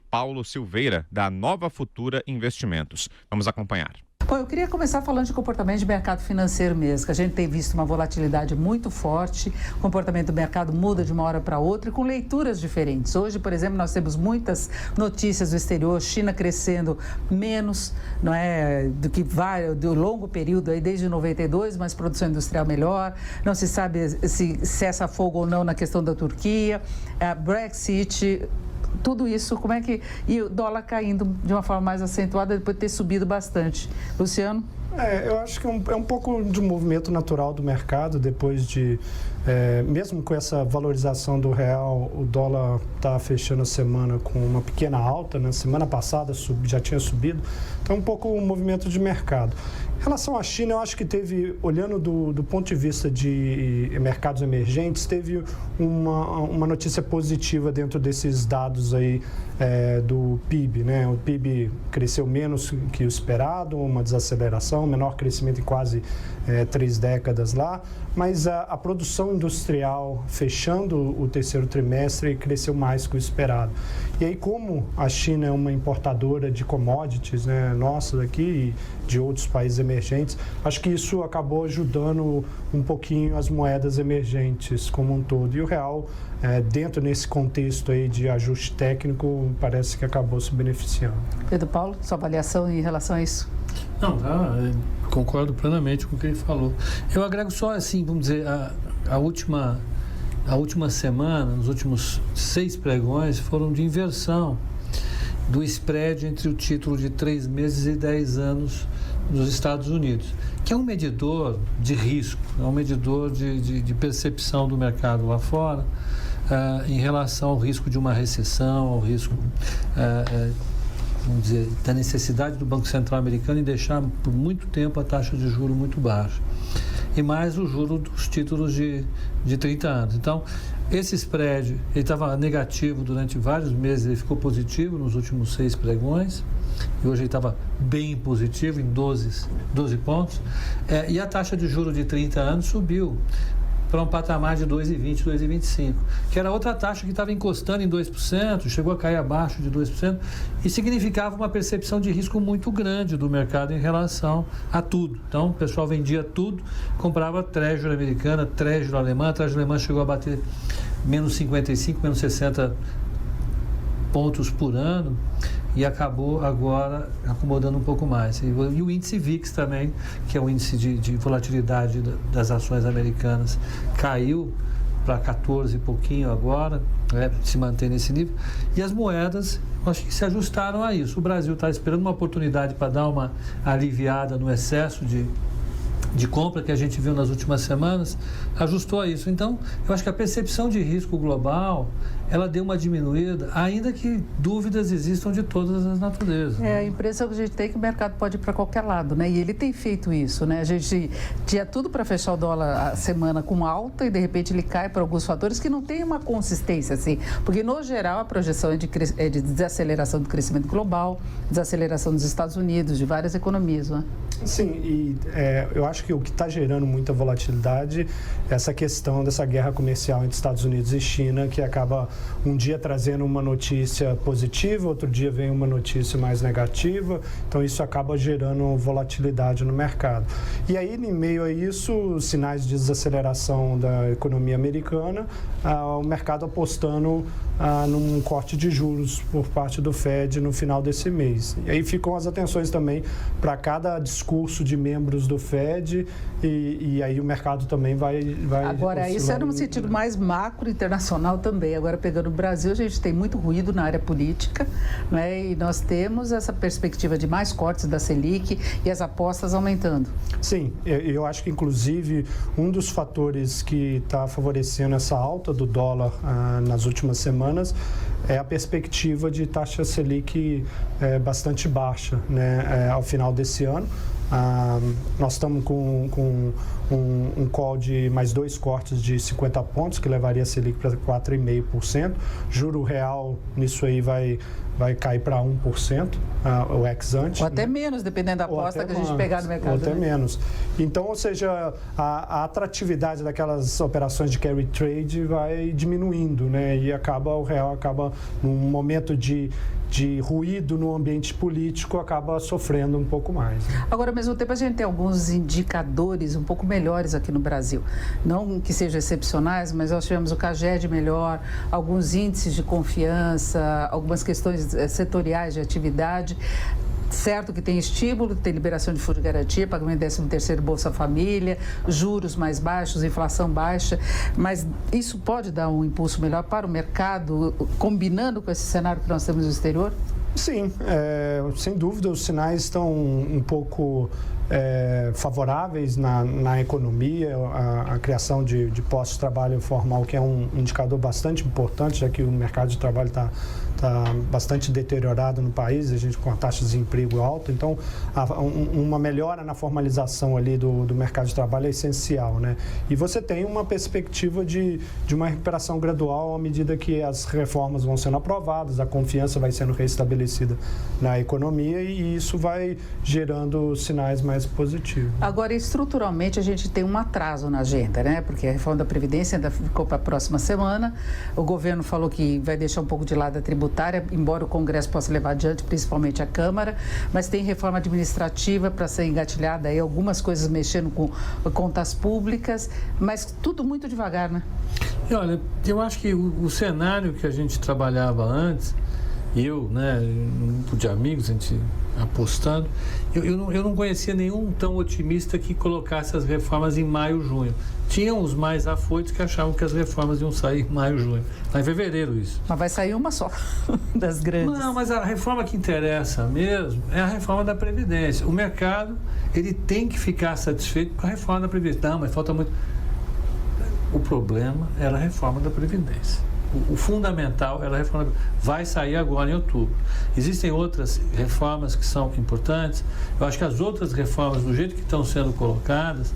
Paulo Silveira, da Nova Futura Investimentos. Vamos acompanhar. Bom, eu queria começar falando de comportamento de mercado financeiro mesmo, que a gente tem visto uma volatilidade muito forte, o comportamento do mercado muda de uma hora para outra e com leituras diferentes. Hoje, por exemplo, nós temos muitas notícias do exterior, China crescendo menos, não é, do que do longo período, aí desde 92, mas produção industrial melhor, não se sabe se cessa fogo ou não na questão da Turquia, Brexit. Tudo isso, como é que... E o dólar caindo de uma forma mais acentuada depois de ter subido bastante. Luciano? Eu acho que é um pouco de movimento natural do mercado, depois de... mesmo com essa valorização do real, o dólar está fechando a semana com uma pequena alta, na semana passada já tinha subido, então é um pouco um movimento de mercado. Em relação à China, eu acho que teve, olhando do ponto de vista de mercados emergentes, teve uma notícia positiva dentro desses dados aí do PIB, né? O PIB cresceu menos que o esperado, uma desaceleração, menor crescimento em quase 3 décadas lá, mas a produção industrial, fechando o terceiro trimestre, cresceu mais que o esperado. E aí, como a China é uma importadora de commodities, né, nossa daqui e de outros países emergentes, acho que isso acabou ajudando um pouquinho as moedas emergentes como um todo. E o real, dentro nesse contexto aí de ajuste técnico, parece que acabou se beneficiando. Pedro Paulo, sua avaliação em relação a isso? Não, concordo plenamente com o que ele falou. Eu agrego só assim, vamos dizer, a última semana, os últimos 6 pregões foram de inversão do spread entre o título de 3 meses e 10 anos nos Estados Unidos, que é um medidor de risco, é um medidor de percepção do mercado lá fora em relação ao risco de uma recessão, ao risco vamos dizer, da necessidade do Banco Central americano em deixar por muito tempo a taxa de juros muito baixa. E mais o juro dos títulos de 30 anos. Então, esse spread, ele estava negativo durante vários meses, ele ficou positivo nos últimos 6 pregões, e hoje ele estava bem positivo, em 12 pontos, e a taxa de juros de 30 anos subiu para um patamar de 2,20, 2,25, que era outra taxa que estava encostando em 2%, chegou a cair abaixo de 2%, e significava uma percepção de risco muito grande do mercado em relação a tudo. Então, o pessoal vendia tudo, comprava Treasury americana, Treasury alemã, a Treasury alemã chegou a bater menos 55, menos 60 pontos por ano, e acabou agora acomodando um pouco mais. E o índice VIX também, que é o índice de volatilidade das ações americanas, caiu para 14 e pouquinho agora, se mantém nesse nível. E as moedas, acho que se ajustaram a isso. O Brasil está esperando uma oportunidade para dar uma aliviada no excesso de compra que a gente viu nas últimas semanas, ajustou a isso. Então, eu acho que a percepção de risco global, ela deu uma diminuída, ainda que dúvidas existam de todas as naturezas. A impressão que a gente tem é que o mercado pode ir para qualquer lado, né? E ele tem feito isso, né? A gente tinha tudo para fechar o dólar a semana com alta e, de repente, ele cai para alguns fatores que não tem uma consistência, assim. Porque, no geral, a projeção é de desaceleração do crescimento global, desaceleração dos Estados Unidos, de várias economias, né? Sim, e eu acho que o que está gerando muita volatilidade é essa questão dessa guerra comercial entre Estados Unidos e China, que acaba um dia trazendo uma notícia positiva, outro dia vem uma notícia mais negativa, então isso acaba gerando volatilidade no mercado. E aí, em meio a isso, sinais de desaceleração da economia americana, o mercado apostando num corte de juros por parte do Fed no final desse mês. E aí ficam as atenções também para cada discurso de membros do Fed e aí o mercado também vai Agora, isso é num sentido mais macro internacional também. Agora, pegando o Brasil, a gente tem muito ruído na área política, né? E nós temos essa perspectiva de mais cortes da Selic e as apostas aumentando. Sim, eu acho que, inclusive, um dos fatores que está favorecendo essa alta do dólar nas últimas semanas é a perspectiva de taxa Selic bastante baixa, né, ao final desse ano. Nós estamos com um call de mais 2 cortes de 50 pontos, que levaria a Selic para 4,5%. Juro real, nisso aí vai vai cair para 1%, o ex-ante. Ou até menos, dependendo da aposta que a gente pegar no mercado. Ou até menos. Então, ou seja, a atratividade daquelas operações de carry trade vai diminuindo, né? E o real acaba, num momento de ruído no ambiente político, acaba sofrendo um pouco mais. Agora, ao mesmo tempo, a gente tem alguns indicadores um pouco melhores aqui no Brasil. Não que sejam excepcionais, mas nós tivemos o CAGED melhor, alguns índices de confiança, algumas questões setoriais de atividade. Certo que tem estímulo, tem liberação de fundo de garantia, pagamento de 13º Bolsa Família, juros mais baixos, inflação baixa, mas isso pode dar um impulso melhor para o mercado, combinando com esse cenário que nós temos no exterior? Sim, sem dúvida os sinais estão um pouco favoráveis na economia, a criação de postos de trabalho formal, que é um indicador bastante importante, já que o mercado de trabalho está bastante deteriorado no país, a gente com a taxa de desemprego alta, então uma melhora na formalização ali do mercado de trabalho é essencial, né? E você tem uma perspectiva de uma recuperação gradual à medida que as reformas vão sendo aprovadas, a confiança vai sendo restabelecida na economia e isso vai gerando sinais mais positivos. Agora, estruturalmente, a gente tem um atraso na agenda, né? Porque a reforma da Previdência ainda ficou para a próxima semana, o governo falou que vai deixar um pouco de lado a tributária, embora o Congresso possa levar adiante, principalmente a Câmara, mas tem reforma administrativa para ser engatilhada aí, algumas coisas mexendo com contas públicas, mas tudo muito devagar, né? E olha, eu acho que o cenário que a gente trabalhava antes, um grupo de amigos, a gente apostando, eu não conhecia nenhum tão otimista que colocasse as reformas em maio, junho. Tinham os mais afoitos que achavam que as reformas iam sair em maio, junho. Está em fevereiro isso. Mas vai sair uma só das grandes. Não, mas a reforma que interessa mesmo é a reforma da Previdência. O mercado, ele tem que ficar satisfeito com a reforma da Previdência. Não, mas falta muito. O problema era a reforma da Previdência. O fundamental era a reforma. Vai sair agora em outubro. Existem outras reformas que são importantes. Eu acho que as outras reformas, do jeito que estão sendo colocadas,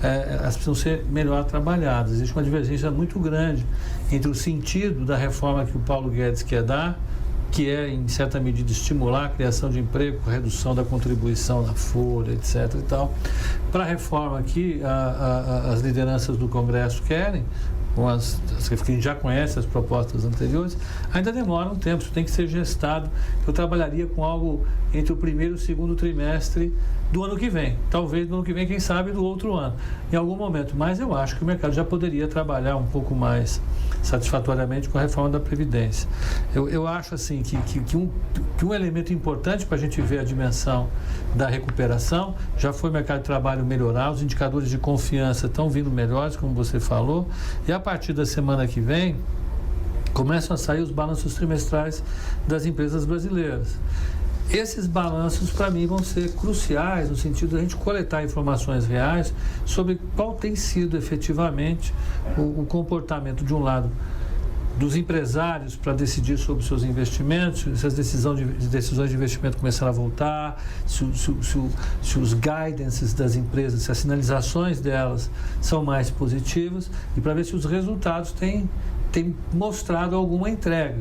elas precisam ser melhor trabalhadas. Existe uma divergência muito grande entre o sentido da reforma que o Paulo Guedes quer dar, que é, em certa medida, estimular a criação de emprego, a redução da contribuição na folha, etc. e tal, para a reforma que as lideranças do Congresso querem, que a gente já conhece as propostas anteriores, ainda demora um tempo, isso tem que ser gestado. Eu trabalharia com algo entre o primeiro e o segundo trimestre do ano que vem, talvez do ano que vem, quem sabe do outro ano, em algum momento, mas eu acho que o mercado já poderia trabalhar um pouco mais satisfatoriamente com a reforma da Previdência. Eu acho assim que um elemento importante para a gente ver a dimensão da recuperação já foi o mercado de trabalho melhorar, os indicadores de confiança estão vindo melhores, como você falou, e a partir da semana que vem começam a sair os balanços trimestrais das empresas brasileiras. Esses balanços, para mim, vão ser cruciais no sentido de a gente coletar informações reais sobre qual tem sido efetivamente o comportamento, de um lado, dos empresários para decidir sobre seus investimentos, se as decisões de investimento começaram a voltar, se os guidances das empresas, se as sinalizações delas são mais positivas, e para ver se os resultados têm mostrado alguma entrega,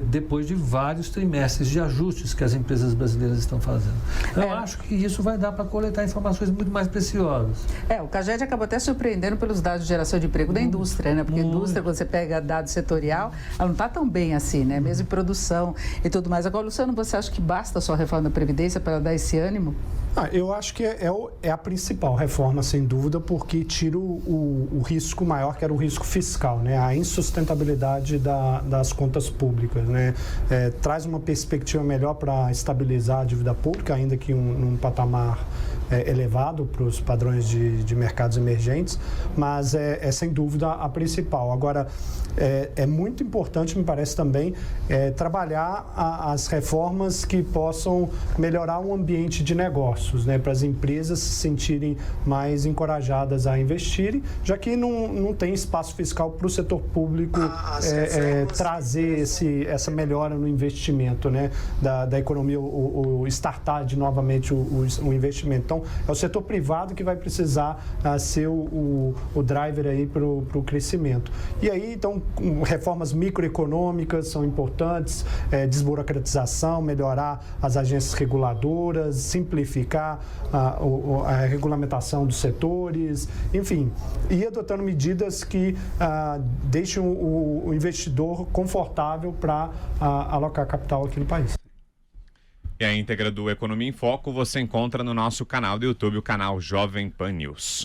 depois de vários trimestres de ajustes que as empresas brasileiras estão fazendo. Eu acho que isso vai dar para coletar informações muito mais preciosas. O CAGED acabou até surpreendendo pelos dados de geração de emprego da indústria, né? Porque a indústria, quando você pega dado setorial, ela não está tão bem assim, né? Mesmo em produção e tudo mais. Agora, Luciano, você acha que basta só a reforma da Previdência para dar esse ânimo? Eu acho que é a principal reforma, sem dúvida, porque tira o risco maior, que era o risco fiscal, né? A insustentabilidade das contas públicas, né? Traz uma perspectiva melhor para estabilizar a dívida pública, ainda que num patamar elevado para os padrões de mercados emergentes, mas sem dúvida a principal. Agora, é muito importante, me parece também, trabalhar as reformas que possam melhorar o ambiente de negócios, né, para as empresas se sentirem mais encorajadas a investirem, já que não tem espaço fiscal para o setor público público trazer essa melhora no investimento, né, da economia, o startar de novamente o investimento. Então, é o setor privado que vai precisar ser o driver aí para o crescimento. E aí, então, reformas microeconômicas são importantes, desburocratização, melhorar as agências reguladoras, simplificar a regulamentação dos setores, enfim, e adotando medidas que deixem o investidor confortável para alocar capital aqui no país. E a íntegra do Economia em Foco você encontra no nosso canal do YouTube, o canal Jovem Pan News.